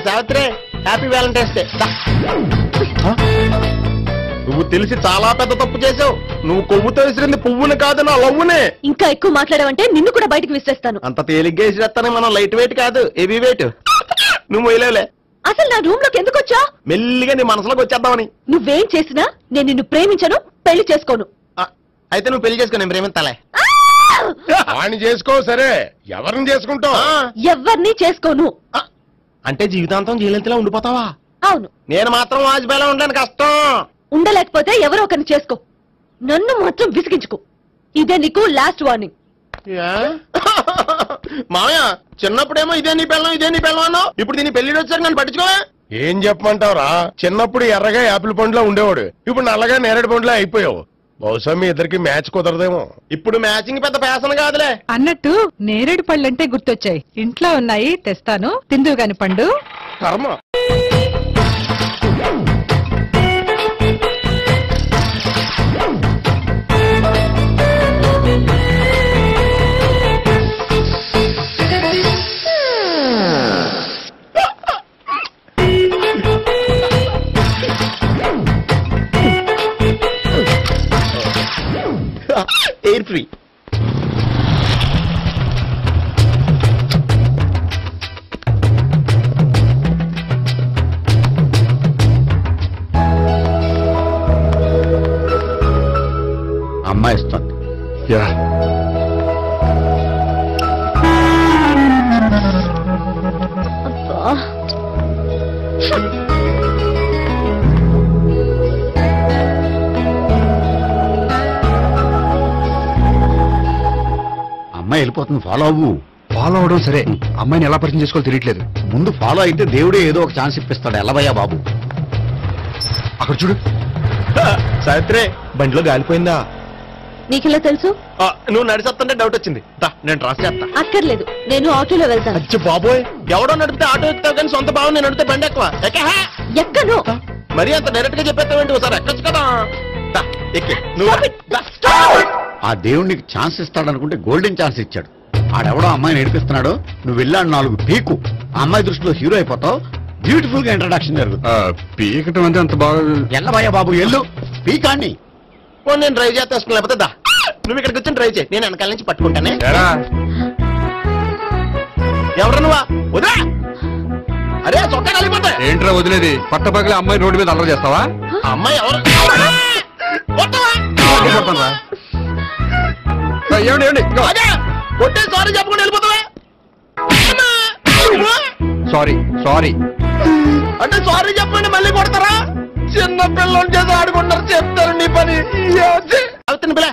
Savitri happy Valentine's day. నువ్వు తెలిసి చాలా పెద్ద తప్పు చేసావు. నువ్వు కొవ్వుతో విసిరింది పువ్వుని కాదు, నా లవ్వునే. ఇంకా ఎక్కువ మాట్లాడావంటే నిన్ను కూడా బయటికి విసిరేస్తాను. అంత తేలిగ్గా విసిరేస్తానే, మనం లైట్ వెయిట్ కాదు, హెవీ వెయిట్. నువ్వు వేయలేవులే. అసలు నా రూమ్ లోకి ఎందుకు వచ్చా? మెల్లిగా నీ మనసులోకి వచ్చేద్దామని. నువ్వేం చేసినా నేను నిన్ను ప్రేమించను, పెళ్లి చేసుకోను. అయితే నువ్వు పెళ్లి చేసుకో, నేను ప్రేమిస్తాలే. వాణ్ణి చేసుకో. సరే, ఎవరిని చేసుకుంటావు? ఎవరిని చేసుకోను. అంటే జీవితాంతం జీలంతిలా ఉండిపోతావా? అవును. నేను మాత్రం వాజ్పేయిలా ఉండడానికి కష్టం. ఉండలేకపోతే ఎవరో ఒకరిని చేసుకో, నన్ను మాత్రం విసిగించుకో. ఇదే నీకు లాస్ట్ వార్నింగ్. మామయ్య, చిన్నప్పుడేమో ఇదే నీ పెళ్ళం ఇదే నీ పెళ్ళం అన్నావు, ఇప్పుడు దీన్ని పెళ్లి వచ్చారు నన్ను పట్టించుకోవా? ఏం చెప్పమంటావురా? చిన్నప్పుడు ఎర్రగా యాపిల్ పండులో ఉండేవాడు, ఇప్పుడు నల్లగా నేరేడు పండులో అయిపోయావు. బహుశా మీ ఇద్దరికి మ్యాచ్ కుదరదేమో. ఇప్పుడు మ్యాచింగ్ పెద్ద ఫ్యాషన్ కాదులే. అన్నట్టు నేరేడు పళ్ళంటే గుర్తొచ్చాయి. ఇంట్లో ఉన్నాయి, తెస్తాను, తిందువు గాని పండు. కర్మ. Air free. అమ్మాయి ఇస్తుంది. అమ్మాయి వెళ్ళిపోతుంది, ఫాలో అవ్వు. ఫాలో అవడం సరే, అమ్మాయిని ఎలా పరిచయం చేసుకోవాలో తెలియట్లేదు. ముందు ఫాలో అయితే దేవుడే ఏదో ఒక ఛాన్స్ ఇప్పిస్తాడు. ఎలవయ్యా బాబు. అక్కడ చూడు. సావిత్రి, బండిలో గాలిపోయిందా? నీకెలా తెలుసు? నువ్వు నడిచేస్తుంటే డౌట్ వచ్చింది. నేను ట్రాస్ చేస్తా. అక్కర్లేదు, నేను ఆటోలో వెళ్తాను. అచ్చ బాబోయ్, ఎవడో నడిపితే ఆటో ఎక్కుతావు కానీ సొంత భావం నేను నడిపితే బండి ఎక్కువ. ఎక్కను. మరి అంత డైరెక్ట్ గా చెప్పేస్తావేంటి? ఒకసారి ఎక్కొచ్చు కదా. ఎక్కే నువ్వు. ఆ దేవుడు నీకు ఛాన్స్ ఇస్తాడనుకుంటే గోల్డెన్ ఛాన్స్ ఇచ్చాడు. ఆడెవడో అమ్మాయిని ఏడిపిస్తున్నాడో, నువ్వు వెళ్ళాడు 4 పీకు. ఆ అమ్మాయి దృష్టిలో హీరో అయిపోతావు. బ్యూటిఫుల్ గా ఇంట్రడక్షన్ జరుగుతుంది. పీకటం అంటే అంత బాగా. ఎల్లబయ్యా బాబు, ఎల్లు పీకాన్ని. నేను డ్రైవ్ చేస్తాను, లేకపోతే దా నువ్వు ఇక్కడికి వచ్చి డ్రైవ్ చేయి, నేను వెనకాల నుంచి పట్టుకుంటానే. ఎవరు నువ్వా? వదిలే. అరే చొక్కా కలిగిపోతా. ఏంట్రా వదిలేది? పట్టపగలే అమ్మాయి రోడ్డు మీద అల్లరి చేస్తావా? అమ్మాయి ఎవరు? కొట్టే సారీ చెప్పుకుంటూ వెళ్ళిపోతావా? సారీ సారీ అంటే సారీ చెప్పండి మళ్ళీ కొడతారా? చిన్న పిల్లలు చేసి ఆడుకుంటారు, చెప్తారు నీ పని. అవుతుంది పిల్ల.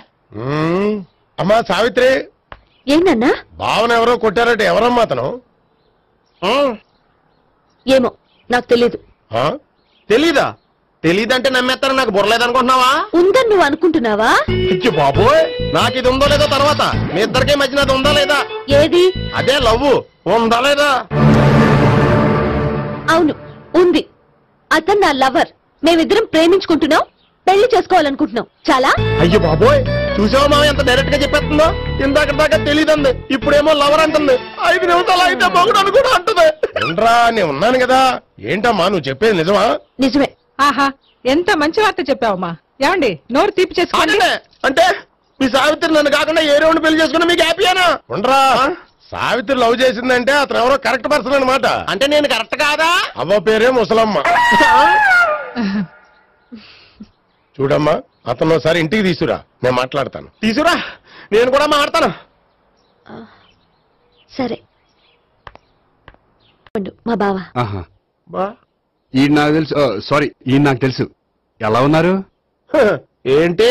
అమ్మా సావిత్రి, ఏంటన్నా? భావన ఎవరో కొట్టారట. ఎవరమ్మా అతను? ఏమో నాకు తెలీదు. తెలీదా? తెలీదంటే నమ్మేస్తాను. నాకు బుర్రలేదనుకుంటున్నావా? ఉందని నువ్వు అనుకుంటున్నావా? ఇచ్చి బాబోయ్, నాకు ఇది ఉందో లేదో తర్వాత. మీ ఇద్దరికే మధ్యన అది ఉందా లేదా? ఏది? అదే లవ్వు ఉందా లేదా? అవును, ఉంది. అతను నా లవర్. మేమిద్దరం ప్రేమించుకుంటున్నాం, పెళ్లి చేసుకోవాలనుకుంటున్నాం. చాలా. అయ్యో బాబోయ్, చూసావా మామ ఎంత డైరెక్ట్ గా చెప్పేస్తుందో? ఇందాక దాకా తెలీదంది, ఇప్పుడేమో లవర్ అంటుంది. 5 నిమిషాలు అయితే మగుడు కూడా అంటుంది. ఏంట్రా, నేను ఉన్నాను కదా. ఏంటమ్మా నువ్వు చెప్పేది నిజమా? నిజమే. ఆహా, ఎంత మంచి వార్త చెప్పావమ్మా. ఏమండి, నోరు తీపి చేసుకోండి. అంటే మీ సావిత్రి నన్ను కాకుండా ఏ రౌండ్ పెళ్లి చేసుకున్నా మీకు హ్యాపీయేనా? ఉండరా, సావిత్రి లవ్ చేసిందంటే అతను ఎవరో కరెక్ట్ పర్సన్ అనమాట. అంటే నేను కరెక్ట్ కాదా? అవ్వ పేరే ముసలమ్మ. చూడమ్మా, అతను ఒకసారి ఇంటికి తీసుకురా, నేను మాట్లాడతాను. తీసుకురా, నేను కూడా మాట్లాడతాను. సరే. మా బావ. ఈ నాకు తెలుసు. సారీ, ఈ నాకు తెలుసు. ఎలా ఉన్నారు? ఏంటి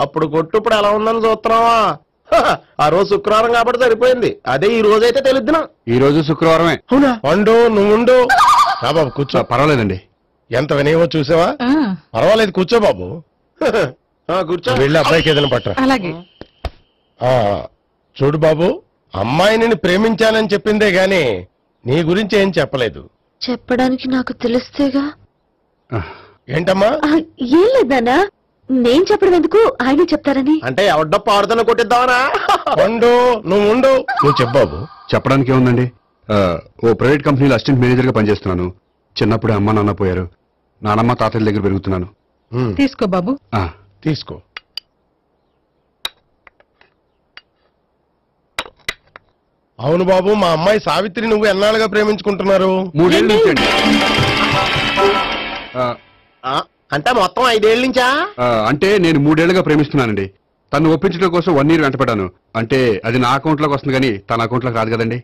అప్పుడు కొట్టు ఇప్పుడు ఎలా ఉందని చూస్తున్నావా? ఆ రోజు శుక్రవారం కాబట్టి సరిపోయింది. అదే ఈ రోజు అయితే తెలుద్దునా. ఈ రోజు శుక్రవారమే. అవునా? వండు, నువ్వు ఉండు. బాబు కూర్చో. పర్వాలేదండి. ఎంత వినయమో చూసావా? పర్వాలేదు, కూర్చో బాబు. కూర్చో. వెళ్ళి అబ్బాయికి ఏదైనా పట్టరా. అలాగే. చూడు బాబు, అమ్మాయిని ప్రేమించానని చెప్పిందే గాని నీ గురించి ఏం చెప్పలేదు. చెప్పడానికి నాకు తెలిస్తేగా. ఏంటమ్మా? ఏం లేదన్నా, నేను చెప్పడం ఎందుకు, ఆయన చెప్తారని. అంటే ఎవడ్డో పాడుతున్న కొట్టిద్దామనా? వండు, నువ్వు ఉండు. నువ్వు చెప్పు బాబు. చెప్పడానికి ఏముందండి, ఓ ప్రైవేట్ కంపెనీలో అసిస్టెంట్ మేనేజర్ గా పనిచేస్తున్నాను. చిన్నప్పుడే అమ్మ నాన్న పోయారు. నానమ్మ తాతయ్య దగ్గర పెరుగుతున్నాను. తీసుకో బాబు. తీసుకో. అవును బాబు, మా అమ్మాయి సావిత్రి నువ్వు ఎన్నాళ్ళుగా ప్రేమించుకుంటున్నారు? 3 ఏళ్ళ నుంచి అండి. అంటే మొత్తం 5 ఏళ్ళ నుంచా? అంటే నేను 3 ఏళ్లుగా ప్రేమిస్తున్నానండి. తను ఒప్పించడం కోసం 1 year వెంటపడ్డాను. అంటే అది నా అకౌంట్ లోకి వస్తుంది కానీ తన అకౌంట్ లోకి రాదు కదండి.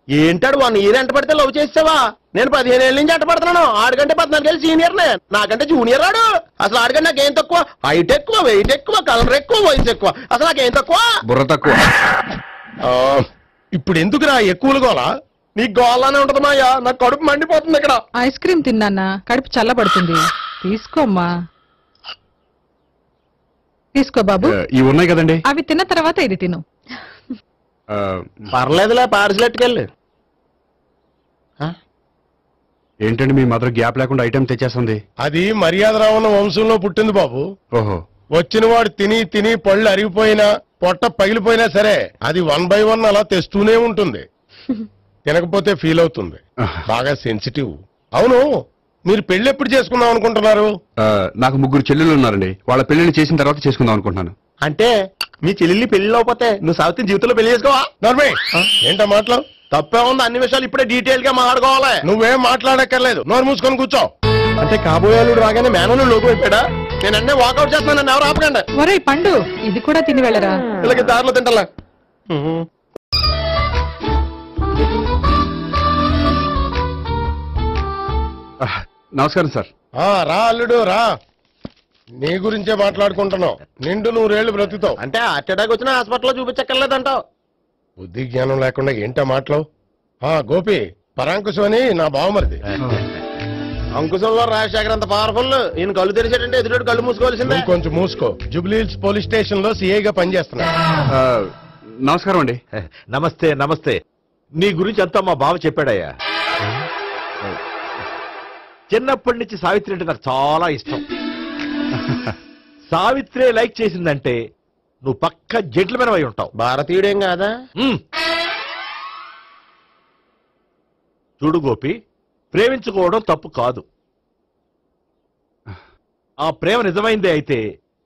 ఏంటాడు 1 year ఎంట పడితే లవ్ చేసావా? నేను 15 ఏళ్ళ నుంచి ఎంట పడుతున్నాను. ఆడికంటే 14 ఏళ్ళు సీనియర్ నే, నాకంటే జూనియర్ ఆడు. అసలు ఆడికంటే నాకేం తక్కువ? హైట్ ఎక్కువ, వెయిట్ ఎక్కువ, కలర్ ఎక్కువ, వయసు ఎక్కువ. అసలు నాకేం తక్కువ? బుర్ర తక్కువ. ఇప్పుడు ఎందుకురా ఎక్కువలు గోలా? నీకు గోళ్ళనే ఉంటది మాయా, నాకు కడుపు మండిపోతుంది ఇక్కడ. ఐస్ క్రీమ్ తిన్నానా, కడుపు చల్లబడుతుంది. తీసుకోమ్మా. తీసుకో బాబు. ఇవి ఉన్నాయి కదండి. అవి తిన్న తర్వాత ఇది తిను. పర్లేదులే, పార్సిల్ ఎట్టుకెళ్ళి. ఏంటండి మీ మదర్ గ్యాప్ లేకుండా ఐటెం తెచ్చేస్తుంది? అది మర్యాద రావణ వంశంలో పుట్టింది బాబు. ఓహో. వచ్చిన వాడు తిని తిని పళ్ళు అరిగిపోయినా పొట్ట పగిలిపోయినా సరే అది 1 by 1 అలా తెస్తూనే ఉంటుంది. తినకపోతే ఫీల్ అవుతుంది. బాగా సెన్సిటివ్. అవును, మీరు పెళ్లి ఎప్పుడు చేసుకుందాం అనుకుంటున్నారు? నాకు 3 చెల్లెలు ఉన్నారండి. వాళ్ళ పెళ్లిని చేసిన తర్వాత చేసుకుందాం అనుకుంటున్నాను. అంటే మీ చెల్లెల్ని పెళ్లి లేకపోతే నువ్వు సావిత్రి జీవితంలో పెళ్లి చేసుకోవా? నర్మే, ఏంటో మాటలు? తప్పే ఉంది, అన్ని విషయాలు ఇప్పుడే డీటెయిల్ గా మాట్లాడుకోవాలి. నువ్వేం మాట్లాడక్కర్లేదు, నోరు మూసుకొని కూర్చో. అంటే కాబోయేవాళ్ళు రాగానే మేనలు లోకి అయిపోయాడా? నేను అన్నీ వాకౌట్ చేస్తున్నాను, నన్ను ఎవరు ఆపకండి. ఒరేయ్ పండు, ఇది కూడా తిని వెళ్ళరా. ఇలాగే దారిలో తింటలా. నమస్కారం సార్. రా అల్లుడు రా. నీ గురించే మాట్లాడుకుంటున్నావు. నిండు 100 ఏళ్ళు బ్రతుకుతావు. అంటే హార్ట్ అటాక్ వచ్చిన హాస్పిటల్లో చూపించక్కర్లేదంటావు? బుద్ధి జ్ఞానం లేకుండా ఏంటో మాటలు? గోపి, పరాంకుశం అని నా బావమరిది. అంకుశంలో రాజశేఖర్ అంత పవర్ఫుల్. ఈయన కళ్ళు తెరిచాడంటే ఎదురు కళ్ళు మూసుకోవాల్సిందే. కొంచెం మూసుకో. జూబ్లీహిల్స్ పోలీస్ స్టేషన్ లో సిఐగా పనిచేస్తున్నా. నమస్కారం అండి. నమస్తే నమస్తే. నీ గురించి అంతా మా బావ చెప్పాడయ్యా. చిన్నప్పటి నుంచి సావిత్రి అంటే నాకు చాలా ఇష్టం. సావిత్రి లైక్ చేసిందంటే నువ్వు పక్క జెంట్లమెన్ అయి ఉంటావు. భారతీయుడేం కాదా? చూడు గోపి, ప్రేమించుకోవడం తప్పు కాదు. ఆ ప్రేమ నిజమైందే అయితే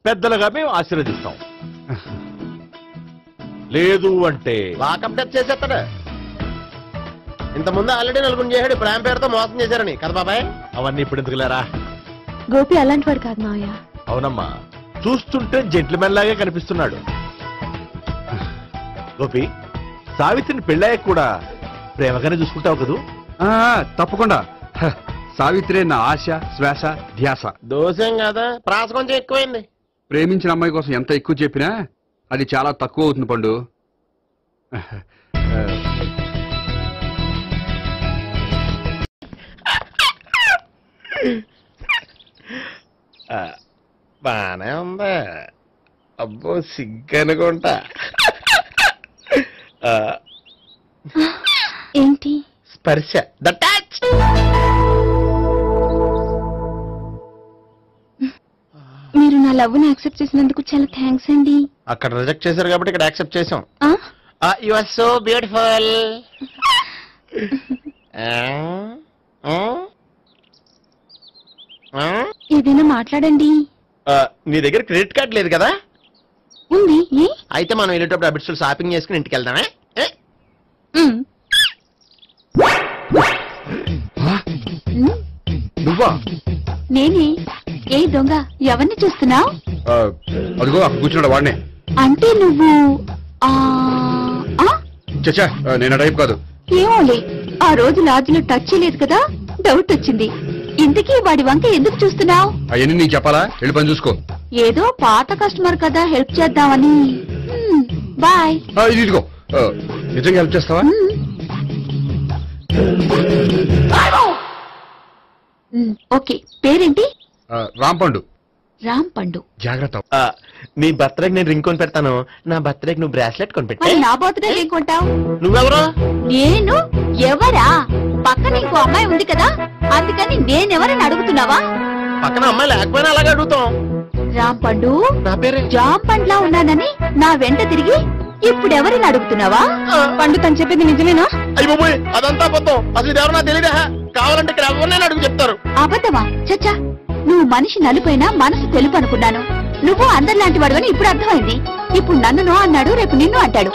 పెద్దలుగా మేము ఆశీర్వదిస్తాం. లేదు అంటే లాకప్ డెత్ చేసేస్తాడు. ఇంతకుముందు ఆల్రెడీ 4 చేశాడు ప్రేమ పేరుతో మోసం చేశారని కదా బాబాయ్. అవన్నీ ఇప్పుడు ఎందుకులేరా? గోపి అలాంటి వాడు కాదు మావయ్య. అవునమ్మా, చూస్తుంటే జెంట్లమెన్ లాగే కనిపిస్తున్నాడు. గోపి, సావిత్రిని పెళ్ళాక కూడా ప్రేమగానే చూసుకుంటావు కదూ? తప్పకుండా. సావిత్రి నా ఆశ, శ్వాస, ధ్యాస. దోషం కదా, ప్రాస కొంచెం ఎక్కువైంది. ప్రేమించిన అమ్మాయి కోసం ఎంత ఎక్కువ చెప్పినా అది చాలా తక్కువ అవుతుంది పండు. బానే ఉందా? అబ్బో సిగ్గనుకుంటా. ఏంటి? స్పర్శ, ద టచ్. మీరు నా లవ్ ని యాక్సెప్ట్ చేసినందుకు చాలా థ్యాంక్స్ అండి. అక్కడ రిజెక్ట్ చేశారు కాబట్టి ఇక్కడ యాక్సెప్ట్ చేసాం. ఆ? You are so beautiful. ఏదైనా మాట్లాడండి. నీ దగ్గర క్రెడిట్ కార్డ్ లేదు కదా? ఉంది. ఏ? అయితే మనం వెళ్ళేటప్పుడు అబిట్స్ షాపింగ్ చేసుకుని ఇంటికి వెళ్దామే. నువ్వా? నేనే. ఏ దొంగ, ఎవరిని చూస్తున్నావు? అదిగో అక్కడ కూర్చున్నాడు వాడినే. అంటే నువ్వు చచ్చా, నేను ఆ టైప్ కాదు. ఏమోలే, ఆ రోజు లాడ్జిలో టచ్ చేయలేదు కదా, డౌట్ వచ్చింది. ఇంతకీ వాడి వంక ఎందుకు చూస్తున్నావు? అవన్నీ నీకు చెప్పాలా? వెళ్ళి పని చూసుకో. ఏదో పాత కస్టమర్ కదా, హెల్ప్ చేద్దామని. బాయ్. ఇదిగో, నిజంగా హెల్ప్ చేస్తావా? ఓకే. పేరేంటి? రాంపండు. రాంపండు. జాగ్రత్త. నీ బర్త్డేకి నేను రింగ్ కొని పెడతాను, నా బర్త్డేకి నువ్వు బ్రాస్లెట్ కొని పెట్టా. మరి నా బర్త్డే ఏం కొంటావు? నువ్వెవరు? నేను ఎవరా? పక్కన ఇంకో అమ్మాయి ఉంది కదా, అందుకని నేనెవరని అడుగుతున్నావా? పక్కన అమ్మాయి లేకపోయినా అలాగే అడుగుతాం. రాంపండు, నా పేరే జాంపండ్లా ఉన్నానని నా వెంట తిరిగి ఇప్పుడు ఎవరిని అడుగుతున్నావా? పండు తను చెప్పింది నిజమేనా? అయ్యి బాబోయ్, అదంతా అబద్ధం. అసలు ఇది ఎవరు నాకు తెలియదా? కావాలంటే ఇక్కడ ఎవరినైనా అడుగు చెప్తారు. అబద్ధమా? చచ్చా, నువ్వు మనిషి నలుపైనా మనసు తెలుపు అనుకున్నాను. నువ్వు అందరిలాంటి వాడు అని ఇప్పుడు అర్థమైంది. ఇప్పుడు నన్ను నో అన్నాడు, రేపు నిన్ను అంటాడు.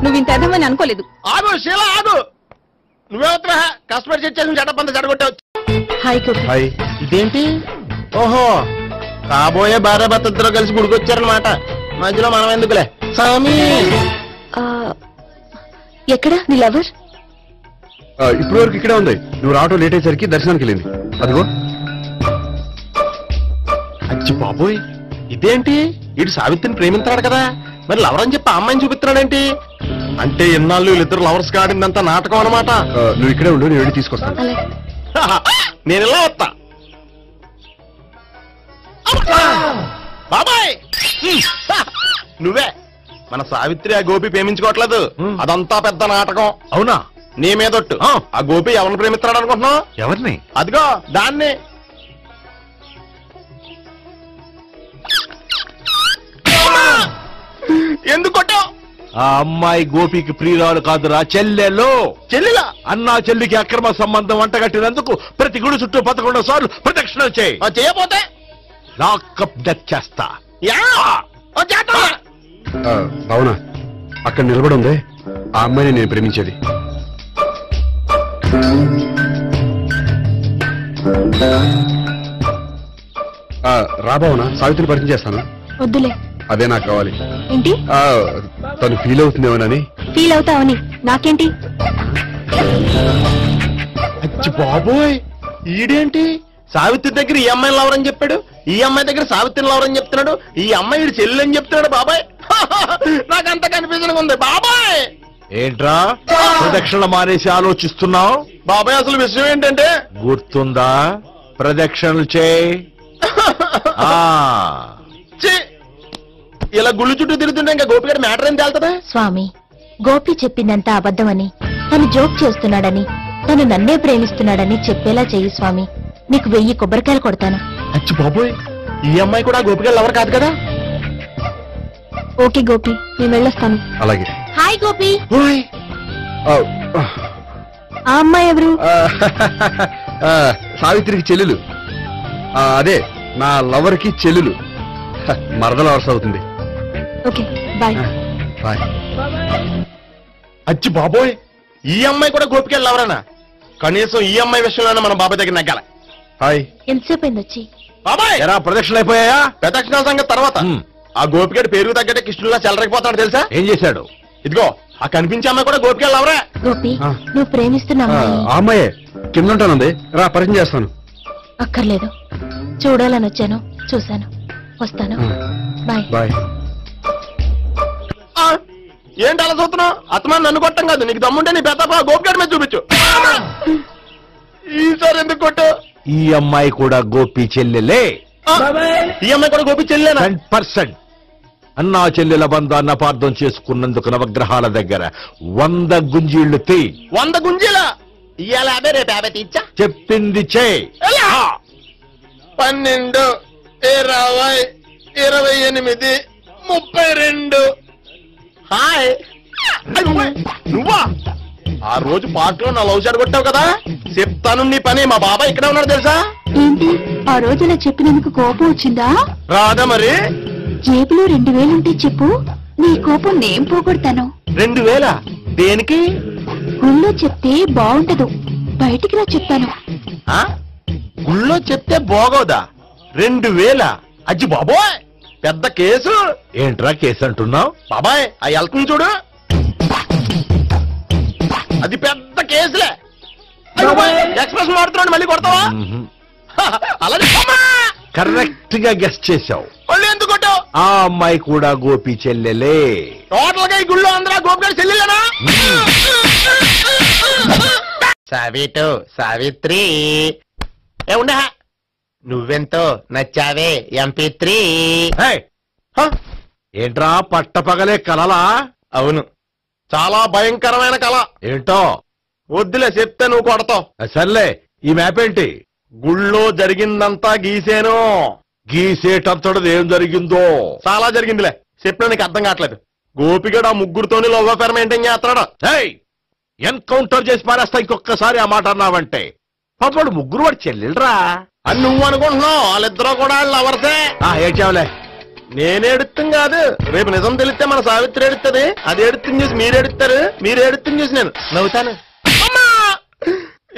నువ్వు ఇంత అర్థమని అనుకోలేదు. ఆగు శీల, ఆగు. నువ్వేవత్రా కస్టమర్ సెట్ చేసి చెడ్డ చెడగొట్టావు. Hi hi. ఇదేంటి? ఓహో, కాబోయే భార్య భర్త ఇద్దరు కలిసి గుడికొచ్చారనమాట. మధ్యలో మనం ఎందుకులే స్వామి. ఎక్కడ నీ లవర్? ఇప్పుడు వరకు ఇక్కడే ఉంది. నువ్వు రావటం లేట్ అయ్యేసరికి దర్శనానికి వెళ్ళింది. అదిగో. అచ్చి బాబోయ్, ఇదేంటి? ఇటు సావిత్రిని ప్రేమించాడు కదా, మరి లవర్ అని చెప్పి ఆ అమ్మాయిని చూపిస్తున్నాడేంటి? అంటే ఎన్నాళ్ళు వీళ్ళిద్దరు లవర్స్ కాడిందంతా నాటకం అనమాట. నువ్వు ఇక్కడే ఉండు, నేను వెళ్ళి తీసుకొస్తాను. నేను ఇలా వస్తా. బాబాయ్, నువ్వే మన సావిత్రి ఆ గోపి ప్రేమించుకోవట్లేదు. అదంతా పెద్ద నాటకం. అవునా? నీ మీదొట్టు. ఆ గోపి ఎవరిని ప్రేమిస్తున్నాడు అనుకుంటున్నావు? ఎవరిని? అదిగో దాన్ని. ఎందుకు కొట్టావు? ఆ అమ్మాయి గోపికి ప్రియురాలు కాదురా, చెల్లెలో. చెల్లిలా? అన్నా చెల్లికి అక్రమ సంబంధం అంటగట్టినందుకు ప్రతి గుడి చుట్టూ 11 సార్లు ప్రదక్షిణలు చేయి. చేయపోతే లాకప్ డెత్ చేస్తా. అవునా? అక్కడ నిలబడి ఉంది ఆ అమ్మాయిని నేను ప్రేమించేది. రాబావునా? సావిత్రిని పరిచయం చేస్తాను. వద్దులే. అదే నాకు కావాలి. ఏంటి? తను ఫీల్ అవుతుందేమోనని. ఫీల్ అవుతావని నాకేంటి? అచ్చి బాబోయ్, ఈడేంటి సావిత్రి దగ్గర ఈ అమ్మాయిని లవరని చెప్పాడు, ఈ అమ్మాయి దగ్గర సావిత్రిని లవరని చెప్తున్నాడు, ఈ అమ్మాయి ఈడు చెల్లి అని చెప్తున్నాడు. బాబాయ్ నాకంత కన్ఫ్యూజన్ ఉంది. బాబాయ్ ఏంట్రా ప్రదక్షిణ మానేసి ఆలోచిస్తున్నావు? బాబాయ్ అసలు విషయం ఏంటంటే, గుర్తుందా? ప్రదక్షిణలు చేయి. ఇలా గుళ్ళు చుట్టూ తిరుగుతుంటే ఇంకా గోపిగాడి మ్యాటర్ ఏం తేలుతుందా? స్వామి, గోపి చెప్పిందంతా అబద్ధమని, తను జోక్ చేస్తున్నాడని, తను నన్నే ప్రేమిస్తున్నాడని చెప్పేలా చెయ్యి స్వామి. నీకు 1000 కొబ్బరికాయలు కొడతాను. అచ్చి బాబోయ్, ఈ అమ్మాయి కూడా గోపిగాడు లవర్ కాదు కదా? ఓకే గోపి, నేను వెళ్ళొస్తాను. అలాగే. హాయ్ గోపి. ఆ, ఆ అమ్మాయి ఎవరు? సావిత్రికి చెల్లెలు. అదే నా లవర్ కి చెల్లెలు. మరద లవర్స్ అవుతుంది. Okay bye. బాయ్. అచ్చి బాబోయ్, ఈ అమ్మాయి కూడా గోపిగాడు లవరేనా? కనీసం ఈ అమ్మాయి విషయంలోనే మన బాబాయ్ దగ్గర నగ్గాల. హాయ్. ఎంతసేపు అయింది వచ్చి? బాబాయ్ ఎరా ప్రదక్షిణ అయిపోయాయా? ప్రదక్షిణాల సంగతి తర్వాత. ఆ గోపిగాడు పేరు తగ్గట్టే కృష్ణులా చెలరైపోతాడు తెలుసా? ఏం చేశాడు? ఇదిగో ఆ కనిపించే అమ్మాయి కూడా గోపిగాడు లవరే. గోపి, నువ్వు ప్రేమిస్తున్న అమ్మాయి ఆ అమ్మాయే కింద ఉంటానుంది. రా పరిచయం చేస్తాను. అక్కర్లేదు, చూడాలని వచ్చాను, చూశాను, వస్తాను. బాయ్. బాయ్. ఏంటి అలా చూస్తున్నావు? అత్తమాని నన్ను కొట్టం కాదు, నీకు దమ్ముంటే నీ పెద్ద గోపిగాడి మీద చూపించు. ఈసారి ఎందుకు కొట్టు? ఈ అమ్మాయి కూడా గోపి చెల్లెలే. ఈ అమ్మాయి కూడా గోపి చెల్లెనా? 100%. అన్నా చెల్లెల బంధాన్ని అపార్థం చేసుకున్నందుకు నవగ్రహాల దగ్గర 100 గుంజీళ్లు తీ. 100 గుంజీలా? ఇవాళ 50, రేపు 50 తీచ్చా. చెప్పింది చే. 12, 20, 28, 32. హాయ్. నువ్వా? ఆ రోజు పార్క్ లో నా లవ్ షాట్ కొట్టావు కదా, చెప్తాను నీ పని. మా బాబాయ్ ఇక్కడే ఉన్నాడు తెలుసా? ఏంటి ఆ రోజు అలా చెప్పినందుకు కోపం వచ్చిందా? రాదా మరి? జేబులో 2000 ఉంటే చెప్పు, నీ కోపం నేను పోగొడతాను. 2000? దేనికి? గుళ్ళో చెప్తే బాగుంటదు, బయటికి రా చెప్తాను. గుళ్ళో చెప్తే బాగోదా? 2000? అజ్జి బాబోయ్, పెద్ద కేసు. ఏంట్రా కేసు అంటున్నావు? బాబాయ్ ఆ వెళ్తుంది చూడు, అది పెద్ద కేసులే. ఎక్స్ప్రెస్ మాడుతున్నాడు, మళ్ళీ కొడతావా? అలాగే కరెక్ట్ గా గెస్ట్ చేశావు. మళ్ళీ ఎందుకు కొట్టావు? ఆ అమ్మాయి కూడా గోపి చెల్లెలే. టోటల్ గా ఈ గుళ్ళో అందరూ గోపిగాడు చెల్లెలేనా? సావిత్రి ఉండ, నువ్వెంతో నచ్చావే MP3. ఏంట్రా పట్టపగలే కలలా? అవును, చాలా భయంకరమైన కళ. ఏంటో? వద్దులే, చెప్తే నువ్వు కొడతావు. సర్లే, ఈ మ్యాప్ ఏంటి? గుళ్ళో జరిగిందంతా గీసేను. గీసేటంతటది ఏం జరిగిందో? చాలా జరిగిందిలే, చెప్పినా నీకు అర్థం కావట్లేదు. గోపిగడు ఆ ముగ్గురుతోని లవ్ అఫేర్ మెయింటైన్ చేస్తాడు. ఎన్కౌంటర్ చేసి పారేస్తా ఇంకొకసారి ఆ మాట అన్నావంటే. పాపడు ముగ్గురు వాడు చెల్లెలరా అని నువ్వు అనుకుంటున్నావు, వాళ్ళిద్దరూ కూడా లవర్సే. ఏడ్చావులే. నేనేడుతుంది కాదు, రేపు నిజం తెలిస్తే మన సావిత్రి ఎడుతుంది. అది ఎడుతుంది చూసి మీరు ఎడుతారు, మీరు ఎడుతుంది చూసి నేను నవ్వుతాను. అమ్మా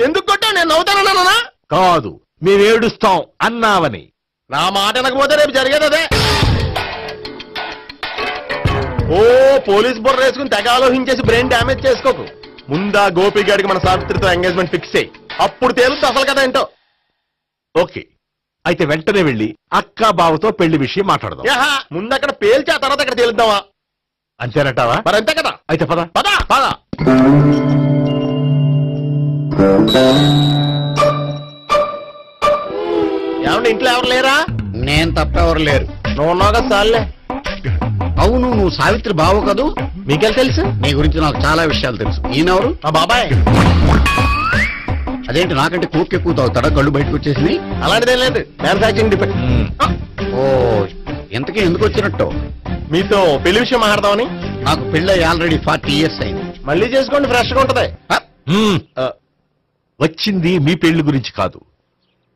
ఎందుకు కొట్టావు? నేను నవ్వుతానన్నా కాదు, మేమేడుస్తాం అన్నావని. నా మాట వినకపోతే రేపు జరిగేది అదే. ఓ పోలీస్ బుర్ర వేసుకుని తెగ ఆలోచించేసి బ్రెయిన్ డ్యామేజ్ చేసుకోకు. ముందా గోపి గారికి మన సావిత్రితో ఎంగేజ్మెంట్ ఫిక్స్ అయ్యి అప్పుడు తేలుతుంది అసలు కదా ఏంటో. ఓకే, అయితే వెంటనే వెళ్ళి అక్క బావతో పెళ్లి విషయం మాట్లాడదాం. ముందు అక్కడ పేల్చి ఆ తర్వాత అక్కడ తేలుద్దామా? అంతేనంటావా? మరి అంతే కదా. అయితే పద పద పద. ఏమండి ఇంట్లో ఎవరు లేరా? నేను తప్పెవరు లేరు. నువ్వు ఉన్నావు కదా సార్లే. అవును, నువ్వు సావిత్రి బావు కదూ? మీకెళ్ళి తెలుసు? నీ గురించి నాకు చాలా విషయాలు తెలుసు. ఈయనెవరు? మా బాబాయ్. అదేంటి నాకంటే కూక్ ఎక్కువ తాగుతాడా? కళ్ళు బయటకు వచ్చేసి. అలాంటిదేం లేదు, మ్యానుఫాక్చరింగ్ డిఫెక్ట్. ఓ, ఇంతకీ ఎందుకు వచ్చినట్టు? మీతో పెళ్లి విషయం మాట్లాడదామని. నాకు పెళ్ళి ఆల్రెడీ 40 years అయింది. మళ్ళీ చేసుకోండి, ఫ్రెష్ గా ఉంటది. వచ్చింది మీ పెళ్లి గురించి కాదు,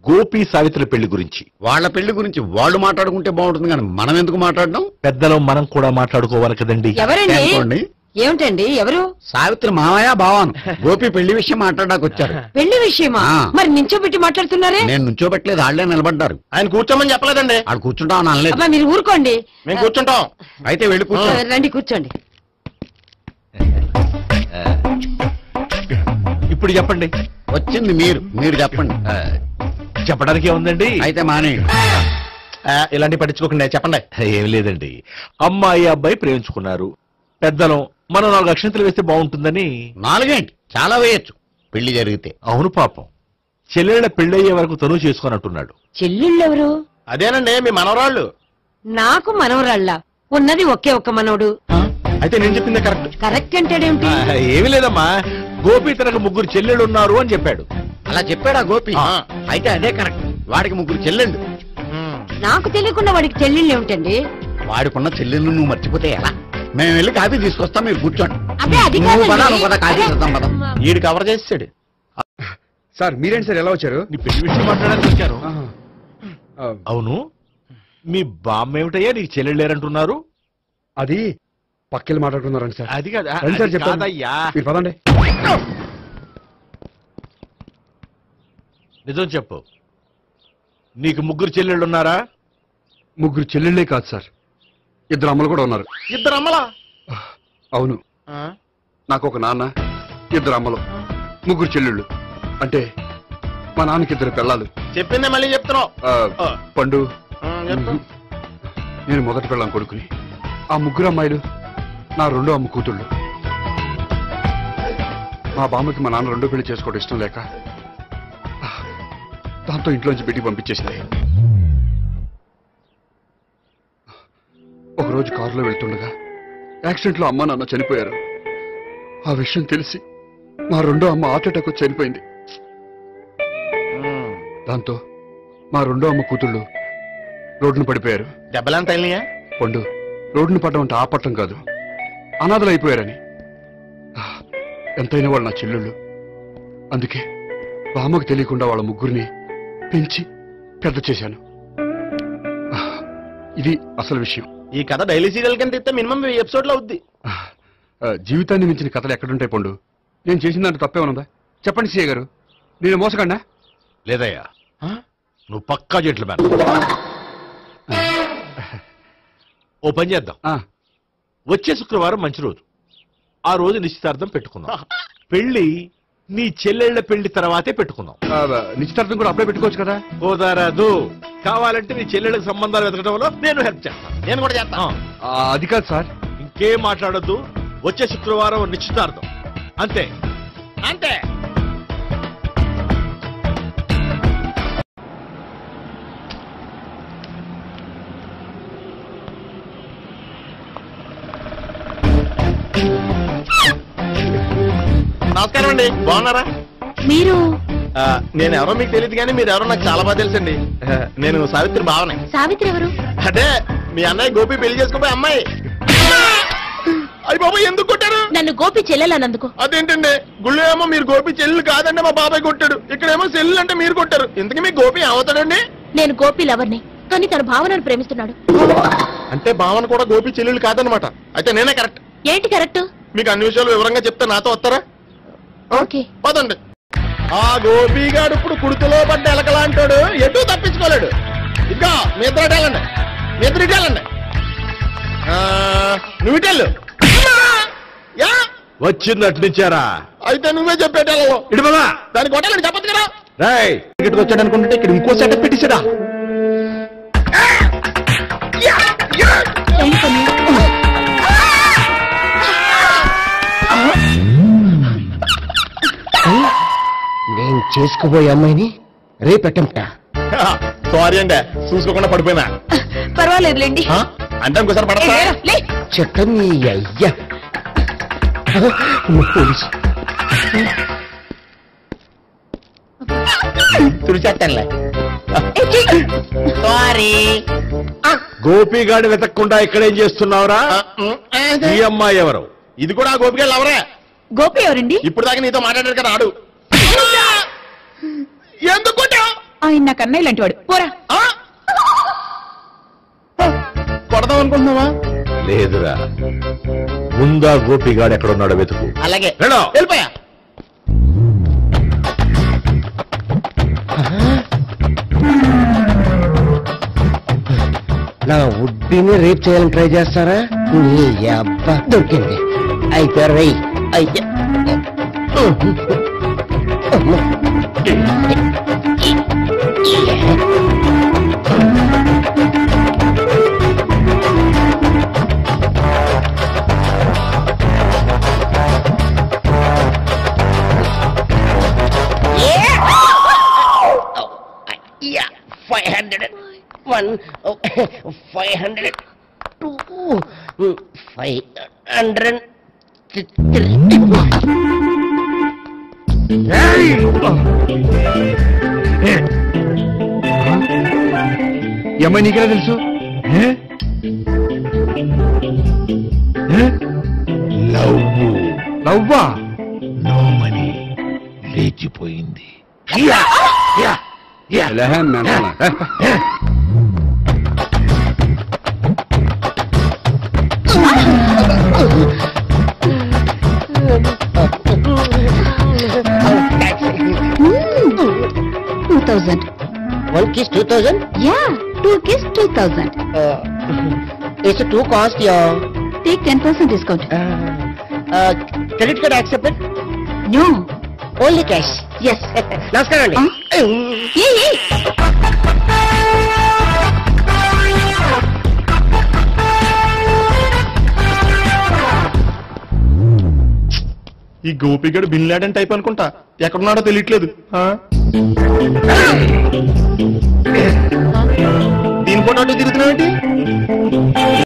గోపి సావిత్రి పెళ్లి గురించి. వాళ్ళ పెళ్లి గురించి వాళ్ళు మాట్లాడుకుంటే బాగుంటుంది, కానీ మనం ఎందుకు మాట్లాడడం? పెద్దలో మనం కూడా మాట్లాడుకోవాలి కదండి. ఎవరండి? అనుకోండి. ఏమిటండి? ఎవరు? సావిత్రి మామయ్య బావాను. గోపి పెళ్లి విషయం మాట్లాడడానికి వచ్చారు. పెళ్లి విషయమా? ఆ. మరి నించోబెట్టి మాట్లాడుతున్నారే? నేను నుంచోబెట్టలేదు, వాళ్ళే నిలబడ్డారు. ఆయన కూర్చోమని చెప్పలేదండి. వాళ్ళు కూర్చుంటామని అనలేదు. అబ్బా మీరు ఊరుకోండి. మేము కూర్చుంటాం. అయితే వెళ్ళి కూర్చో. రండి కూర్చోండి. ఇప్పుడు చెప్పండి. వచ్చింది మీరు చెప్పండి. చెప్పడానికి ఏముందండి? అయితే మానేయండి. ఇలాంటి పట్టించుకోకుండా చెప్పండి. ఏం లేదండి, అమ్మాయి అబ్బాయి ప్రేమించుకున్నారు. పెద్దలం మనం 4 అక్షంతలు వేస్తే బాగుంటుందని. 4 ఏంటి, చాలా వేయచ్చు పెళ్లి జరిగితే. అవును పాపం, చెల్లెళ్ళ పెళ్ళయ్యే వరకు తను చేసుకున్నట్టున్నాడు. చెల్లెళ్ళెవరు? అదేనండి మీ మనవరాళ్ళు. నాకు మనవరాళ్ళ ఉన్నది ఒకే ఒక్క మనవడు. అయితే నేను చెప్పిందే కరెక్ట్. కరెక్ట్ అంటాడేమిటి? ఏమి లేదమ్మా, గోపి తనకు 3 చెల్లెళ్ళు ఉన్నారు అని చెప్పాడు. అలా చెప్పాడా గోపి? అయితే అదే కరెక్ట్. వాడికి 3 చెల్లెళ్ళు. నాకు తెలియకుండా వాడికి చెల్లెళ్ళు ఏమిటండి? వాడికున్న చెల్లెళ్ళు నువ్వు మర్చిపోతే ఎలా? మేము వెళ్ళి కాఫీ తీసుకొస్తాం, మీరు కూర్చోండి. అబ్బే అది నువ్వు పద, కాదండి. నువ్వు పద, కాఫీ చేద్దాం పద. ఈడు కవర్ చేసాడు. సార్ మీరేంటి సార్ ఎలా వచ్చారు? నీ పెళ్లి విషయం మాట్లాడడానికి వచ్చాను. అవును, మీ బామ్మ ఏమిటయ్యా నీకు చెల్లెళ్ళు లేరంటున్నారు? అది పక్కెళ్ళి మాట్లాడుకున్నారండి సార్. అది కాదు, రండి సార్ అది చెప్తాను. కాదయ్యా. మీరు పదండి. నిజం చెప్పు, నీకు 3 చెల్లెళ్ళు ఉన్నారా? 3 చెల్లెళ్ళే కాదు సార్, 2 అమ్మలు కూడా ఉన్నారు. 2 అమ్మలా? అవును, నాకు ఒక నాన్న, 2 అమ్మలు, 3 చెల్లెళ్ళు. అంటే మా నాన్నకి 2 పిల్లలు. చెప్పిందే మళ్ళీ చెప్తున్నావు. పండు, చెప్పు. నేను మొదటి పిల్లం కొడుకుని. ఆ 3 అమ్మాయిలు నా 2వ అమ్మ కూతుళ్ళు. మా బామ్మకి మా నాన్న 2వ పెళ్లి చేసుకోవడం ఇష్టం లేక దాంతో ఇంట్లోంచి బిడ్డికి పంపించేసింది. ఒకరోజు కారులో వెళ్తుండగా యాక్సిడెంట్లో అమ్మ నాన్న చనిపోయారు. ఆ విషయం తెలిసి మా 2వ అమ్మ హార్ట్ అటాక్ వచ్చి చనిపోయింది. దాంతో మా 2వ అమ్మ కూతుళ్ళు రోడ్డును పడిపోయారు. దెబ్బలంతా వెళ్ళినాయా? పండు, రోడ్డును పడ్డం అంటే ఆపట్టం కాదు, అనాథలు అయిపోయారని. ఎంతైనా వాళ్ళు నా చెల్లెళ్ళు. అందుకే బామ్మకు తెలియకుండా వాళ్ళ 3 పెంచి పెద్ద చేశాను. ఇది అసలు విషయం. ఈ కథ డైలీ సీరియల్ కింద ఇస్తే మినిమం ఎపిసోడ్ లో అవుద్ది. జీవితాన్ని మించిన కథలు ఎక్కడుంటాయి పండు? నేను చేసిన దాంట్లో తప్పేమనుందా? చెప్పండి సీఏ గారు, నేను మోసకండా? లేదయ్యా, నువ్వు పక్కా జెంట్లు మ్యాన్. ఓ పని చేద్దాం, వచ్చే శుక్రవారం మంచి రోజు, ఆ రోజు నిశ్చితార్థం పెట్టుకుందాం. పెళ్లి నీ చెల్లెళ్ల పెళ్లి తర్వాతే పెట్టుకుందాం. నిశ్చితార్థం కూడా అప్పుడే పెట్టుకోవచ్చు కదా? కుదరదు, కావాలంటే నీ చెల్లెళ్ళకి సంబంధాలు వెతకడంలో నేను హెల్ప్ చేస్తాను. నేను కూడా చేస్తాను. అది కాదు సార్. ఇంకేం మాట్లాడొద్దు, వచ్చే శుక్రవారం నిశ్చితార్థం, అంతే అంతే. నమస్కారం అండి, బాగున్నారా? మీరు? నేను ఎవరో మీకు తెలియదు కానీ మీరు ఎవరో నాకు చాలా బాగా తెలుసండి. నేను సావిత్రి బావనే. సావిత్రి ఎవరు? అంటే మీ అన్నయ్య గోపి పెళ్లి చేసుకోపోయి అమ్మాయి. అయ్యి బాబాయ్ ఎందుకు కొట్టారు? నన్ను గోపి చెల్లెలన్నందుకు. అదేంటండి గుళ్ళు ఏమో మీరు గోపి చెల్లు కాదండి మా బాబాయ్ కొట్టాడు, ఇక్కడేమో చెల్లు అంటే మీరు కొట్టారు. ఇంతకీ మీ గోపి ఏమవుతాడండి? నేను గోపి లవర్ని, కానీ తన భావనను ప్రేమిస్తున్నాడు. అంటే భావన కూడా గోపి చెల్లెలు కాదనమాట. అయితే నేనే కరెక్ట్. ఏంటి కరెక్ట్? మీకు అన్ని విషయాలు వివరంగా చెప్తే నాతో వస్తారా? ఓకే పదండి. ఆ గోపిగాడు ఇప్పుడు కుడుతులో పడ్డ ఎలకలాంటాడు, ఎటు తప్పించుకోలేడు. ఇంకా మీ ఇద్దరు వెళ్ళండి, మీ ఇద్దరు వెళ్ళండి. నువ్వు ఇటెళ్ళు. యా వచ్చింది అట్నుంచారా? అయితే నువ్వే చెప్పేటెళ్ళవు. ఇటు పద. దానికి కొట్టాలని చెప్పదు కదా. రేయ్, ఇక్కడికి వచ్చాడు అనుకుంటే ఇక్కడ ఇంకో సెటప్ పెట్టించడా? నేను చేసుకోబోయే అమ్మాయిని రేపెట్టంట. సారీ అండి, చూసుకోకుండా పడిపోయినా. పర్వాలేదులేండి. అంటే ఇంకోసారి పడతా. చెట్ట నీ అయ్యా పోలీసు తుడిచేస్తానులే. సారీ. గోపిగాడి వెతక్కుండా ఇక్కడేం చేస్తున్నావురా? ఈ అమ్మాయి ఎవరు? ఇది కూడా ఆ గోపిగాళ్ళు ఎవరే? గోపి ఎవరండి? ఇప్పుడు దాకా నీతో మాట్లాడారు కదా ఆడు. ఎందుకు కొట్టావ్? ఆయన నాకు అన్నయ్య లాంటి వాడు. పోరా. కొడదాం అనుకుంటున్నావా? లేదురా, ముందా గోపిగాడు ఎక్కడున్నాడో వెతుకు. అలాగే వెళ్ళు. వెళ్ళిపోయా. నా ఉడ్డిని రేప్ చేయాలని ట్రై చేస్తారా? నీ అబ్బా దొరికింది. అయితే రై అయితే Yeah, 500. 1, 500. 2, 500. 3. ఏమై నీకెలా తెలుసు? లవ్వా? నో మనీ, లేచిపోయింది. One kiss 2000? Yeah, 2 kiss 2000. It's a 2 cost, yeah. Take 10% discount. Credit card accepted? No. Only cash. Yes. నమస్కారం అండి. Hey. ఈ గోపిగడు బిన్ లాడెన్ టైప్ అనుకుంటా, ఎక్కడున్నాడో తెలియట్లేదు. దీని ఫోటో తిరుగుతున్నావు ఏంటి?